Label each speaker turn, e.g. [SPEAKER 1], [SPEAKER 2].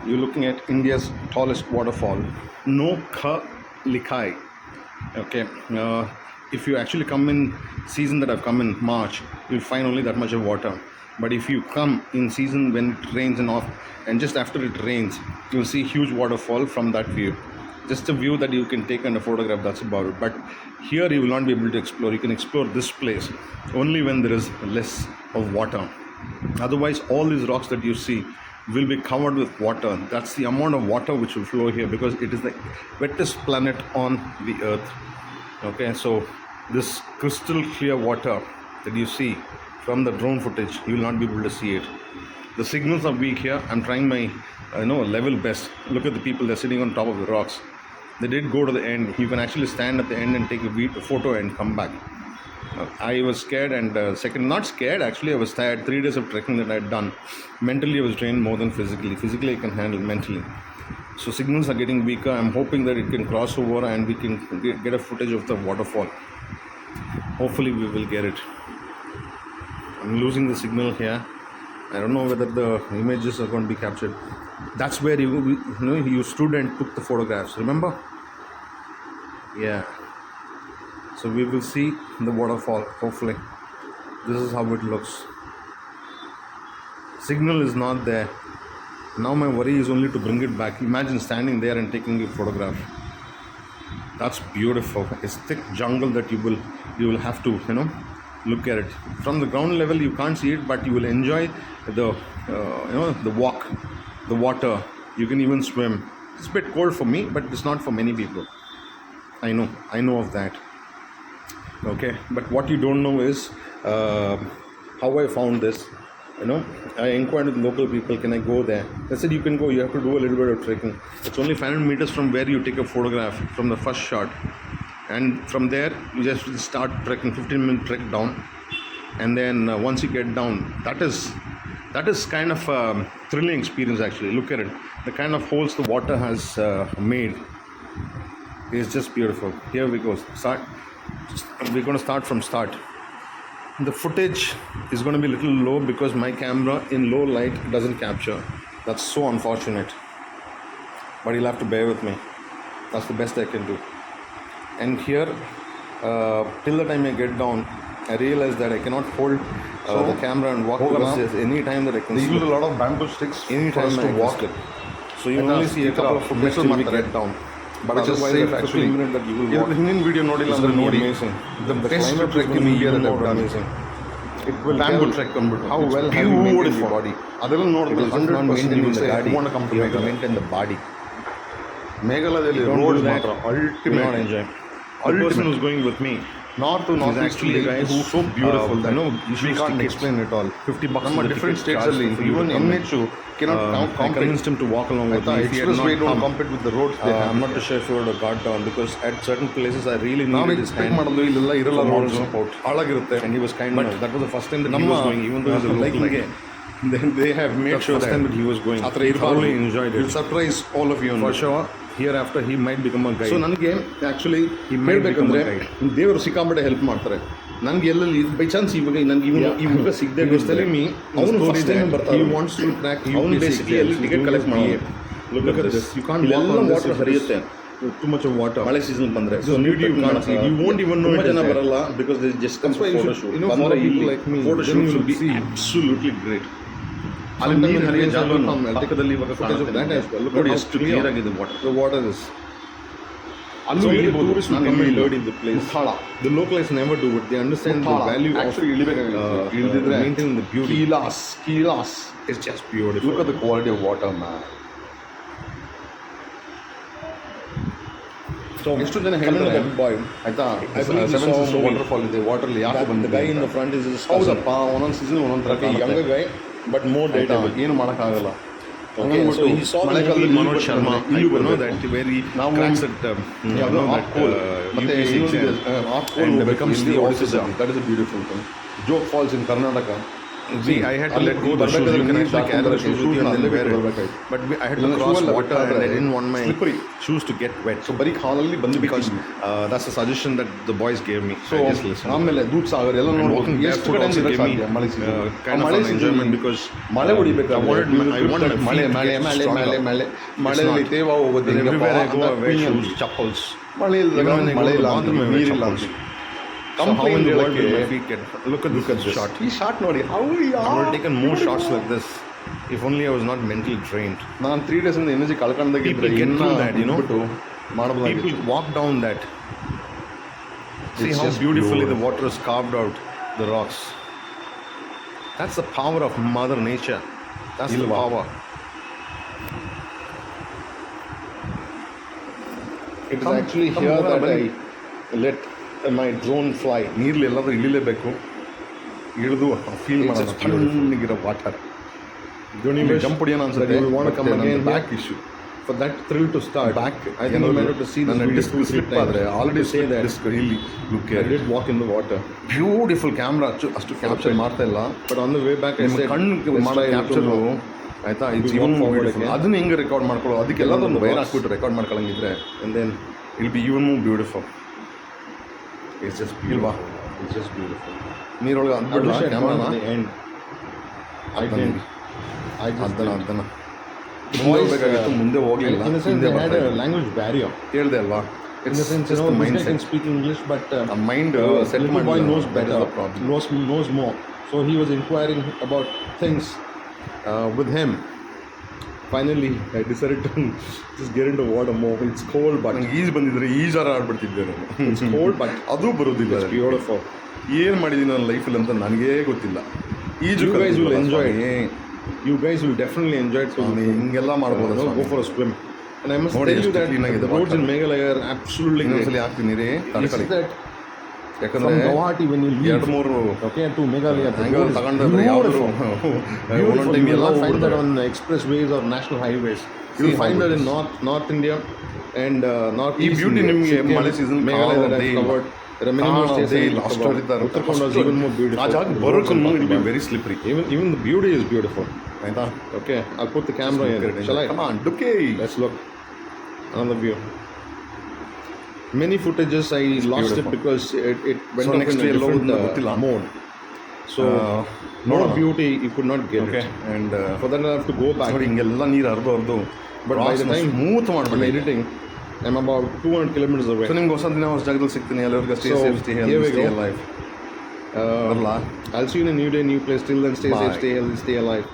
[SPEAKER 1] You're looking at India's tallest waterfall, Nokha Likhai. Okay, if you actually come in season that I've come in March, you'll find only that much of water. But if you come in season when it rains and just after it rains, you'll see huge waterfall from that view. Just a view that you can take and a photograph. That's about it. But here you will not be able to explore. You can explore this place only when there is less of water. Otherwise, all these rocks that you see will be covered with water. That's the amount of water which will flow here because it is the wettest planet on the earth. Okay, so this crystal clear water that you see from the drone footage, you will not be able to see it. The signals are weak here. I'm trying my level best. Look at the people, they're sitting on top of the rocks. They did go to the end. You can actually stand at the end and take a photo and come back. I was scared and not scared, actually I was tired. 3 days of trekking that I had done. Mentally I was drained more than physically. Physically I can handle, mentally. So signals are getting weaker. I'm hoping that it can cross over and we can get a footage of the waterfall. Hopefully we will get it. I'm losing the signal here. I don't know whether the images are going to be captured. That's where you stood and took the photographs, remember? Yeah. So we will see the waterfall, hopefully. This is how it looks. Signal is not there. Now my worry is only to bring it back. Imagine standing there and taking a photograph. That's beautiful. It's thick jungle that you will have to, look at it. From the ground level you can't see it, but you will enjoy the walk, the water. You can even swim. It's a bit cold for me, but it's not for many people. I know of that. Okay, but what you don't know is how I found this. I inquired with local people, can I go there? They said you can go, you have to do a little bit of trekking. It's only 500 meters from where you take a photograph from the first shot, and from there you just start trekking, 15-minute trek down, and then once you get down, that is kind of a thrilling experience actually. Look at it, the kind of holes the water has made is just beautiful. Here we go. We're going to start from start. The footage is going to be a little low because my camera in low light doesn't capture. That's so unfortunate, but you'll have to bear with me. That's the best I can do. And here till the time I get down, I realize that I cannot hold the camera and walk, because there's any time that I can
[SPEAKER 2] they
[SPEAKER 1] slip.
[SPEAKER 2] use a lot of bamboo sticks
[SPEAKER 1] Any
[SPEAKER 2] for
[SPEAKER 1] time
[SPEAKER 2] us to
[SPEAKER 1] I can
[SPEAKER 2] walk
[SPEAKER 1] slip. So you only see a couple of footprints till we get down. But
[SPEAKER 2] which is
[SPEAKER 1] otherwise,
[SPEAKER 2] safe
[SPEAKER 1] the
[SPEAKER 2] actually.
[SPEAKER 1] 15 minute that you will walk
[SPEAKER 2] Hindian video
[SPEAKER 1] is going to be amazing.
[SPEAKER 2] The best
[SPEAKER 1] climate
[SPEAKER 2] trek
[SPEAKER 1] is going
[SPEAKER 2] in
[SPEAKER 1] to be
[SPEAKER 2] India that
[SPEAKER 1] even
[SPEAKER 2] I've
[SPEAKER 1] more
[SPEAKER 2] done.
[SPEAKER 1] amazing. It will
[SPEAKER 2] Bamboo
[SPEAKER 1] tell
[SPEAKER 2] trek ಅಂದ್ಬಿಟ್ಟು.
[SPEAKER 1] how
[SPEAKER 2] It's
[SPEAKER 1] well have you maintained
[SPEAKER 2] beautiful.
[SPEAKER 1] your body.
[SPEAKER 2] ಅದೆಲ್ಲ
[SPEAKER 1] It
[SPEAKER 2] ನೋಡಿದ್ರೆ
[SPEAKER 1] is just not
[SPEAKER 2] 100%
[SPEAKER 1] maintained
[SPEAKER 2] you
[SPEAKER 1] in the
[SPEAKER 2] say,
[SPEAKER 1] body.
[SPEAKER 2] I want to come to
[SPEAKER 1] You have to
[SPEAKER 2] Meghalaya.
[SPEAKER 1] maintain the body.
[SPEAKER 2] ಮೇಘಾಲಯದಲ್ಲಿ
[SPEAKER 1] Don't
[SPEAKER 2] road
[SPEAKER 1] do that.
[SPEAKER 2] ಮಾತ್ರ
[SPEAKER 1] You will not
[SPEAKER 2] ultimate.
[SPEAKER 1] enjoy. The person who's going with me,
[SPEAKER 2] North to
[SPEAKER 1] he's
[SPEAKER 2] north
[SPEAKER 1] actually a guy
[SPEAKER 2] who's
[SPEAKER 1] who's
[SPEAKER 2] so beautiful that
[SPEAKER 1] you
[SPEAKER 2] we can't
[SPEAKER 1] tickets.
[SPEAKER 2] explain it all.
[SPEAKER 1] $50
[SPEAKER 2] ನಮ್ಮ
[SPEAKER 1] is the
[SPEAKER 2] different
[SPEAKER 1] ticket
[SPEAKER 2] states
[SPEAKER 1] charge
[SPEAKER 2] ಅಲ್ಲಿ
[SPEAKER 1] for you to
[SPEAKER 2] even
[SPEAKER 1] come in.
[SPEAKER 2] NH cannot
[SPEAKER 1] I
[SPEAKER 2] compete.
[SPEAKER 1] convinced him to walk along with me. If he had
[SPEAKER 2] Expressway
[SPEAKER 1] not
[SPEAKER 2] don't
[SPEAKER 1] come,
[SPEAKER 2] compete with the roads they have.
[SPEAKER 1] I'm not too sure if he would have got down, because at certain places I really
[SPEAKER 2] ನಾವು
[SPEAKER 1] needed his
[SPEAKER 2] expect
[SPEAKER 1] hand
[SPEAKER 2] ಮಾಡೋದು ಇಲ್ಲೆಲ್ಲ ಇರಲ್ಲ
[SPEAKER 1] for moral
[SPEAKER 2] roads
[SPEAKER 1] support.
[SPEAKER 2] ಹಾಳಾಗಿರುತ್ತೆ.
[SPEAKER 1] And he was kind enough. That was the first time that he
[SPEAKER 2] ನಮ್ಮ
[SPEAKER 1] was going, even though he was a local guy. Then they have made
[SPEAKER 2] That's
[SPEAKER 1] sure
[SPEAKER 2] first
[SPEAKER 1] that
[SPEAKER 2] time
[SPEAKER 1] that he was going.
[SPEAKER 2] ಆ ಥರ
[SPEAKER 1] He
[SPEAKER 2] ಇರಬಾರ್ದು.
[SPEAKER 1] thoroughly enjoyed it.
[SPEAKER 2] Will surprise all of you.
[SPEAKER 1] For sure, hereafter he might become a guide.
[SPEAKER 2] So ನನಗೆ actually
[SPEAKER 1] He might become
[SPEAKER 2] ಹೇಳ್ಬೇಕಂದ್ರೆ
[SPEAKER 1] a guide.
[SPEAKER 2] ದೇವರು ಸಿಕ್ಕಾಪಟ್ಟೆ help ಮಾಡ್ತಾರೆ. ನನಗೆ ಎಲ್ಲೆಲ್ಲಿ ಬೈ ಚಾನ್ಸ್ ಇವಾಗ ನನಗೆ ಇವಾಗ ಸಿಗದೆ ಅವನು ಫಸ್ಟ್ ಟೈಮ್ ಬರ್ತಾರೆ.
[SPEAKER 1] he wants to crack
[SPEAKER 2] ಅವನು ಬೇಸಿಕಲಿ ಎಲ್ಲಿ ಟಿಕೆಟ್ ಕಲೆಕ್ಟ್ ಮಾಡಿ.
[SPEAKER 1] Look at this. You can't walk
[SPEAKER 2] ಇಲ್ಲೆಲ್ಲ
[SPEAKER 1] on this
[SPEAKER 2] water
[SPEAKER 1] if
[SPEAKER 2] ಹರಿಯುತ್ತೆ
[SPEAKER 1] too much of water.
[SPEAKER 2] ಮಳೆ ಸೀಸನ್ ಬಂದ್ರೆ.
[SPEAKER 1] This beauty you can't see. You won't even know
[SPEAKER 2] ತುಂಬಾ
[SPEAKER 1] it is
[SPEAKER 2] ಜನ
[SPEAKER 1] there.
[SPEAKER 2] ಬರಲ್ಲ because they just come
[SPEAKER 1] That's why
[SPEAKER 2] for
[SPEAKER 1] you
[SPEAKER 2] photo
[SPEAKER 1] should,
[SPEAKER 2] shoot.
[SPEAKER 1] follow people like me.
[SPEAKER 2] Photo
[SPEAKER 1] Then you
[SPEAKER 2] shoot
[SPEAKER 1] will
[SPEAKER 2] B
[SPEAKER 1] see.
[SPEAKER 2] Absolutely great. ಅಲ್ಲಿ
[SPEAKER 1] Sometimes
[SPEAKER 2] ನೀರು
[SPEAKER 1] it
[SPEAKER 2] ಹರಿಯೋ
[SPEAKER 1] rains
[SPEAKER 2] ಜಾಗ
[SPEAKER 1] alone.
[SPEAKER 2] ನಮ್ಮ ಅಧಿಕದಲ್ಲಿ ಇವಾಗ ಕಾಣುತ್ತೆ. ನೋಡಿ ಎಷ್ಟು ಕ್ಲಿಯರ್ ಆಗಿದೆ ವಾಟರ್.
[SPEAKER 1] The water is.
[SPEAKER 2] ಅಲ್ಲೂ
[SPEAKER 1] So many
[SPEAKER 2] ಇಳಿಬೋದು.
[SPEAKER 1] tourists will
[SPEAKER 2] ನಾನು
[SPEAKER 1] come and
[SPEAKER 2] ಇಳಿಬೋದು.
[SPEAKER 1] learn in the place.
[SPEAKER 2] ಉತ್ಥಾಳ.
[SPEAKER 1] The locals never do it. They understand the value of
[SPEAKER 2] actually ಇಳಿಬೇಕಾಗಿಲ್ಲ. ಇಳಿದಿದ್ರೆ
[SPEAKER 1] maintaining the beauty.
[SPEAKER 2] ಕೀಲಾಸ್.
[SPEAKER 1] It's just beautiful.
[SPEAKER 2] Look at the quality of water, man.
[SPEAKER 1] So
[SPEAKER 2] ಎಷ್ಟು ಜನ
[SPEAKER 1] coming to
[SPEAKER 2] ಹೇಳ್ತಾರೆ
[SPEAKER 1] that boy,
[SPEAKER 2] ಆಯ್ತಾ
[SPEAKER 1] I believe we
[SPEAKER 2] seven
[SPEAKER 1] saw a
[SPEAKER 2] sister
[SPEAKER 1] movie.
[SPEAKER 2] Waterfall ಇದೆ ವಾಟರ್ಲಿ ಯಾಕೆ
[SPEAKER 1] the
[SPEAKER 2] ಬಂದಿದೆ
[SPEAKER 1] guy in
[SPEAKER 2] ಅಂತ.
[SPEAKER 1] the front is his cousin.
[SPEAKER 2] ಹೌದಪ್ಪ ಒಂದೊಂದು ಸೀಸನ್ ಒಂದೊಂದು ಥರ
[SPEAKER 1] Okay, younger guy, but more
[SPEAKER 2] ಆಯ್ತಾ?
[SPEAKER 1] dateable.
[SPEAKER 2] ಏನು ಮಾಡೋಕ್ಕಾಗಲ್ಲ.
[SPEAKER 1] Okay, so he saw the movie Manoj Sharma.
[SPEAKER 2] ಇಲ್ಲಿ
[SPEAKER 1] You know that where he
[SPEAKER 2] ನಾವು
[SPEAKER 1] cracks that
[SPEAKER 2] ಯಾವುದು ಆಫ್ ಕೋಲ್ ಮತ್ತೆ
[SPEAKER 1] UPSC
[SPEAKER 2] ಇನ್ನೊಂದಿದೆ
[SPEAKER 1] exam.
[SPEAKER 2] Of course
[SPEAKER 1] And becomes the autism.
[SPEAKER 2] That is a beautiful thing. Jog Falls in Karnataka
[SPEAKER 1] See, I had to let go the shoes. You can actually carry the shoes with you and then wear it. But I had to cross water and I didn't want my shoes to get wet.
[SPEAKER 2] So ಬರೀ ಕಾಲಲ್ಲಿ ಬಂದು
[SPEAKER 1] Because that's the suggestion that the boys gave me.
[SPEAKER 2] So
[SPEAKER 1] I just listened.
[SPEAKER 2] ಆಮೇಲೆ ದೂದ್ ಸಾಗರ್ ಎಲ್ಲ
[SPEAKER 1] And
[SPEAKER 2] ನೋಡ್ಬೋದು
[SPEAKER 1] walking
[SPEAKER 2] ಎಷ್ಟು
[SPEAKER 1] barefoot
[SPEAKER 2] ಕಡೆ
[SPEAKER 1] also
[SPEAKER 2] ಇರಕ್ಕೆ
[SPEAKER 1] gave me
[SPEAKER 2] ಸಾಧ್ಯ ಮಳೆ season.
[SPEAKER 1] kind of
[SPEAKER 2] ಮಳೆ
[SPEAKER 1] an
[SPEAKER 2] season
[SPEAKER 1] enjoyment
[SPEAKER 2] ಅಲ್ಲಿ
[SPEAKER 1] because
[SPEAKER 2] ಮಳೆ ಹೊಡಿಬೇಕು
[SPEAKER 1] I wanted my feet
[SPEAKER 2] ಮಳೆ
[SPEAKER 1] to
[SPEAKER 2] ಮಳೆ
[SPEAKER 1] get
[SPEAKER 2] ಮಳೆ ಮಳೆ
[SPEAKER 1] stronger.
[SPEAKER 2] ಮಳೆ
[SPEAKER 1] It's
[SPEAKER 2] ಮಳೆಯಲ್ಲಿ
[SPEAKER 1] not.
[SPEAKER 2] ತೇವ ಹೋಗುತ್ತೆ
[SPEAKER 1] And everywhere I go, I wear
[SPEAKER 2] Queen
[SPEAKER 1] shoes, chappals.
[SPEAKER 2] ಮಳೆ
[SPEAKER 1] Even
[SPEAKER 2] ಇಲ್ಲದಾಗ
[SPEAKER 1] when I go
[SPEAKER 2] ಮಳೆ
[SPEAKER 1] to the
[SPEAKER 2] ಇಲ್ಲ
[SPEAKER 1] bathroom, I wear
[SPEAKER 2] ನೀರಿಲ್ಲ
[SPEAKER 1] chappals.
[SPEAKER 2] ಅಂತ
[SPEAKER 1] So how in the world will my
[SPEAKER 2] ಹೇಳಕ್ಕೆ
[SPEAKER 1] feet get? Look at this shot.
[SPEAKER 2] ಈ short ನೋಡಿ
[SPEAKER 1] I would have taken more shots like this if only I was not mentally drained.
[SPEAKER 2] ನಾನು 3 days ಇಂದ energy ಕಳ್ಕೊಂಡಾಗ
[SPEAKER 1] People get through that, you know.
[SPEAKER 2] ಮಾಡಬಹುದಾಗಿತ್ತು.
[SPEAKER 1] People walk down that. See
[SPEAKER 2] It's
[SPEAKER 1] how
[SPEAKER 2] just
[SPEAKER 1] beautifully the
[SPEAKER 2] beautiful.
[SPEAKER 1] water has carved out the rocks. That's the power of Mother Nature. That's the
[SPEAKER 2] Ilva.
[SPEAKER 1] power.
[SPEAKER 2] It is actually here that I let my drone fly.
[SPEAKER 1] ನೀರಲ್ಲಿ ಎಲ್ಲಾದ್ರೂ ಇಳಿಲೇಬೇಕು, ಇಳಿದು feel
[SPEAKER 2] It's
[SPEAKER 1] ಮಾಡೋಣ
[SPEAKER 2] just beautiful.
[SPEAKER 1] ತಣ್ಣಗಿರೋ water. Jump ಹೊಡಿಯೋಣ
[SPEAKER 2] that
[SPEAKER 1] ಅನ್ಸುತ್ತೆ,
[SPEAKER 2] you will want to
[SPEAKER 1] but
[SPEAKER 2] come
[SPEAKER 1] ನನ್ನ
[SPEAKER 2] again
[SPEAKER 1] back
[SPEAKER 2] here.
[SPEAKER 1] issue.
[SPEAKER 2] For that thrill to start,
[SPEAKER 1] Back,
[SPEAKER 2] I think I wanted to see this
[SPEAKER 1] ನನ್ನ
[SPEAKER 2] video
[SPEAKER 1] disc
[SPEAKER 2] 2-3
[SPEAKER 1] slip
[SPEAKER 2] times.
[SPEAKER 1] ಆದರೆ already
[SPEAKER 2] say that
[SPEAKER 1] disc ಇಲ್ಲಿ look
[SPEAKER 2] I
[SPEAKER 1] here.
[SPEAKER 2] did walk in the water,
[SPEAKER 1] beautiful camera ಅಷ್ಟು capture ಮಾಡ್ತಾ ಇಲ್ಲ,
[SPEAKER 2] but on the way back I
[SPEAKER 1] ನಿಮ್ಮ
[SPEAKER 2] said,
[SPEAKER 1] ಕಣ್ಣು
[SPEAKER 2] let's
[SPEAKER 1] ಮಾಡೋ
[SPEAKER 2] try a
[SPEAKER 1] ಕ್ಯಾಪ್ಚರು
[SPEAKER 2] little more.
[SPEAKER 1] ಆಯ್ತಾ,
[SPEAKER 2] We
[SPEAKER 1] it's
[SPEAKER 2] walk
[SPEAKER 1] even
[SPEAKER 2] forward
[SPEAKER 1] beautiful.
[SPEAKER 2] again.
[SPEAKER 1] ಅದನ್ನ ಹೆಂಗೆ ರೆಕಾರ್ಡ್ ಮಾಡ್ಕೊಳ್ಳೋ, ಅದಕ್ಕೆ ಎಲ್ಲದೊಂದು ವೈರ್
[SPEAKER 2] box.
[SPEAKER 1] ಹಾಕ್ಬಿಟ್ಟು record ಮಾಡ್ಕೊಳ್ಳಂಗಿದ್ರೆ and then it'll be even more beautiful. It's just
[SPEAKER 2] ಇಲ್ವಾ?
[SPEAKER 1] beautiful.
[SPEAKER 2] It's just beautiful.
[SPEAKER 1] ನೀರೊಳಗೆ
[SPEAKER 2] I
[SPEAKER 1] ಅಂದ್ಬಿಡ್ಲ
[SPEAKER 2] wish I'd gone
[SPEAKER 1] ಕ್ಯಾಮ್ರಾನ
[SPEAKER 2] to the end. I didn't. I just
[SPEAKER 1] ಅದನ್ನ
[SPEAKER 2] didn't.
[SPEAKER 1] ಮುಂದೆ ಹೋಗ್ಬೇಕಾಗಿತ್ತು, ಮುಂದೆ ಹೋಗ್ಲಿಲ್ಲ,
[SPEAKER 2] In a sense,
[SPEAKER 1] ಹಿಂದೆ
[SPEAKER 2] they had
[SPEAKER 1] ಬರ್ತಾ
[SPEAKER 2] a
[SPEAKER 1] ಇದ್ದೆ.
[SPEAKER 2] language barrier.
[SPEAKER 1] ಹೇಳ್ದೆ ಅಲ್ವಾ,
[SPEAKER 2] In the sense,
[SPEAKER 1] just the
[SPEAKER 2] this guy
[SPEAKER 1] mindset.
[SPEAKER 2] can speak English, but
[SPEAKER 1] ಆ mind set
[SPEAKER 2] little boy knows
[SPEAKER 1] that is
[SPEAKER 2] better,
[SPEAKER 1] the problem.
[SPEAKER 2] knows more. So he was inquiring about things with him. Finally, I decided to just get into water more. It's cold, but
[SPEAKER 1] ನಂಗೆ ಈಜ್ ಬಂದಿದ್ರೆ ಈಜಾರ ಆಡ್ಬಿಡ್ತಿದ್ದೆ ನಾನು.
[SPEAKER 2] it's cold, but
[SPEAKER 1] ಅದು ಬರೋದಿಲ್ಲ.
[SPEAKER 2] it's beautiful.
[SPEAKER 1] ಏನು ಮಾಡಿದ್ದೀನಿ ನನ್ನ ಲೈಫಲ್ಲಿ ಅಂತ ನನಗೇ ಗೊತ್ತಿಲ್ಲ. ಈಜು
[SPEAKER 2] You guys will enjoy it.
[SPEAKER 1] Swami.
[SPEAKER 2] You guys will definitely enjoy it. So
[SPEAKER 1] ಸ್ವಾಮಿ, ಹಿಂಗೆಲ್ಲ ಮಾಡ್ಬೋದು
[SPEAKER 2] go
[SPEAKER 1] Swami.
[SPEAKER 2] for a swim. And I must
[SPEAKER 1] ನೋಡಿ
[SPEAKER 2] tell you
[SPEAKER 1] ಎಷ್ಟು
[SPEAKER 2] that
[SPEAKER 1] clean ಆಗಿದೆ
[SPEAKER 2] the roads in
[SPEAKER 1] water.
[SPEAKER 2] Meghalaya are absolutely great.
[SPEAKER 1] ಇನ್ನೊಂದ್ಸಲಿ ಹಾಕ್ತೀನಿ ರೀ,
[SPEAKER 2] It's
[SPEAKER 1] ತಡ್ಕೊಳ್ಳಿ.
[SPEAKER 2] that
[SPEAKER 1] ಯಾಕಂದ್ರೆ
[SPEAKER 2] from Guwahati when you leave,
[SPEAKER 1] 2-3
[SPEAKER 2] okay, to Meghalaya, the
[SPEAKER 1] angle
[SPEAKER 2] road is
[SPEAKER 1] ತಗೊಂಡ್ರೆ ಯಾವ್ದು
[SPEAKER 2] beautiful. Beautiful.
[SPEAKER 1] Time
[SPEAKER 2] You
[SPEAKER 1] ಎಲ್ಲ
[SPEAKER 2] will not find that
[SPEAKER 1] ಹೋಗ್ಬಿಡ್ತಾರೆ.
[SPEAKER 2] on expressways or national highways.
[SPEAKER 1] See
[SPEAKER 2] You will
[SPEAKER 1] how
[SPEAKER 2] find that
[SPEAKER 1] it
[SPEAKER 2] in
[SPEAKER 1] is.
[SPEAKER 2] North India and North
[SPEAKER 1] ಈ
[SPEAKER 2] East
[SPEAKER 1] beauty
[SPEAKER 2] India.
[SPEAKER 1] ನಿಮಗೆ
[SPEAKER 2] Sikkim,
[SPEAKER 1] ಮಳೆ season
[SPEAKER 2] Meghalaya that
[SPEAKER 1] ಕಾಣೋದೇ
[SPEAKER 2] I've
[SPEAKER 1] ಇಲ್ಲ.
[SPEAKER 2] covered. There are many more states
[SPEAKER 1] ಕಾಣೋದೇ
[SPEAKER 2] that
[SPEAKER 1] ಇಲ್ಲ,
[SPEAKER 2] I've
[SPEAKER 1] ಅಷ್ಟು
[SPEAKER 2] covered.
[SPEAKER 1] ಹೊಡಿತಾರೆ.
[SPEAKER 2] Uttarakhand was
[SPEAKER 1] ಅಷ್ಟು
[SPEAKER 2] even more beautiful.
[SPEAKER 1] ಆ ಜಾಗ
[SPEAKER 2] The roads
[SPEAKER 1] ಬರೋಕ್ಕೂ
[SPEAKER 2] I'm
[SPEAKER 1] it
[SPEAKER 2] talking
[SPEAKER 1] B
[SPEAKER 2] about.
[SPEAKER 1] Very slippery.
[SPEAKER 2] Even the beauty is beautiful.
[SPEAKER 1] ಆಯ್ತಾ,
[SPEAKER 2] Okay, I'll put the camera in. Shall I?
[SPEAKER 1] Come on, ಡುಕ್ಕೆ.
[SPEAKER 2] Let's look. Another view. Many footages I lost
[SPEAKER 1] beautiful.
[SPEAKER 2] it because it went
[SPEAKER 1] So
[SPEAKER 2] off
[SPEAKER 1] next
[SPEAKER 2] in a
[SPEAKER 1] year
[SPEAKER 2] different
[SPEAKER 1] ಗೊತ್ತಿಲ್ಲ.
[SPEAKER 2] mode. So no
[SPEAKER 1] ನೋಡೋಣ.
[SPEAKER 2] beauty you could not get
[SPEAKER 1] Okay,
[SPEAKER 2] it.
[SPEAKER 1] and
[SPEAKER 2] For that I have to go back.
[SPEAKER 1] ನೋಡಿ ಹಿಂಗೆಲ್ಲ ನೀರು ಹರಿದು
[SPEAKER 2] But by the time
[SPEAKER 1] smooth
[SPEAKER 2] I'm
[SPEAKER 1] ಮಾಡ್ಬಿಡಿ.
[SPEAKER 2] editing, I'm about 200 kilometers away.
[SPEAKER 1] So ನಿಮ್ಗೆ ಹೊಸ ದಿನ ಹೊಸ ಜಾಗದಲ್ಲಿ ಸಿಗ್ತೀನಿ. ಎಲ್ಲರಿಗೂ stay
[SPEAKER 2] So,
[SPEAKER 1] safe, stay
[SPEAKER 2] here
[SPEAKER 1] healthy,
[SPEAKER 2] we
[SPEAKER 1] stay
[SPEAKER 2] go.
[SPEAKER 1] Alive.
[SPEAKER 2] I'll see you in a new day, new place. Till then, stay
[SPEAKER 1] Bye.
[SPEAKER 2] safe, stay healthy, stay alive.